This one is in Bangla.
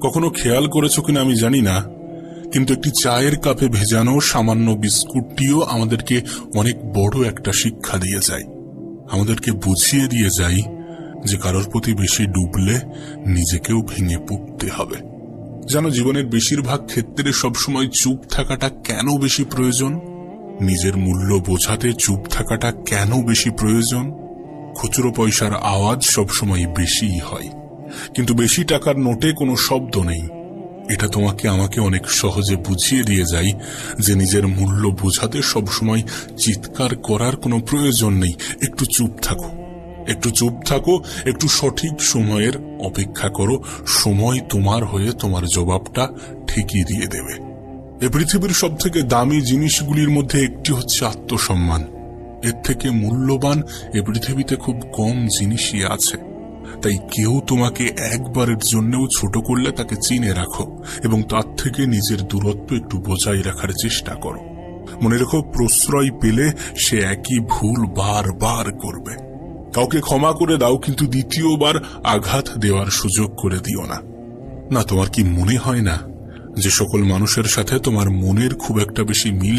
কখনো খেয়াল করেছো কিনা আমি জানি না, কিন্তু একটি চায়ের কাপে ভেজানো সামান্য বিস্কুটটিও আমাদেরকে অনেক বড় একটা শিক্ষা দিয়ে যায়। আমাদেরকে বুঝিয়ে দিয়ে যায় যে কারোর প্রতি বেশি ডুবলে নিজেকেও ভেঙে পড়তে হবে। জানো, জীবনের বেশিরভাগ ক্ষেত্রে সবসময় চুপ থাকাটা কেন বেশি প্রয়োজন? নিজের মূল্য বোঝাতে চুপ থাকাটা কেন বেশি প্রয়োজন? খুচরো পয়সার আওয়াজ সবসময় বেশিই হয়, কিন্তু বেশি টাকার নোটে কোনো শব্দ নেই। এটা তোমাকে আমাকে অনেক সহজে বুঝিয়ে দিয়ে যায় যে নিজের মূল্য বোঝাতে সবসময় চিৎকার করার কোনো প্রয়োজন নেই। একটু চুপ থাকো, একটু চুপ থাকো, একটু সঠিক সময়ের অপেক্ষা করো। সময় তোমার হয়ে তোমার জবাবটা ঠিকই দিয়ে দেবে। এ পৃথিবীর সব থেকে দামি জিনিসগুলির মধ্যে একটি হচ্ছে আত্মসম্মান। এর থেকে মূল্যবান এ পৃথিবীতে খুব কম জিনিসই আছে। তাই কেউ তোমাকে একবারের জন্যও ছোট করলে তাকে চিনে রাখো এবং তার থেকে নিজের দূরত্ব একটু বজায় রাখার চেষ্টা করো। মনে রেখো, প্রশ্রয় পেলে সে একই ভুল বারবার করবে। কাউকে ক্ষমা করে দাও, কিন্তু দ্বিতীয়বার আঘাত দেওয়ার সুযোগ করে দিও না। না, তোমার কি মনে হয় না যে সকল মানুষের সাথে তোমার মনের খুব একটা বেশি মিল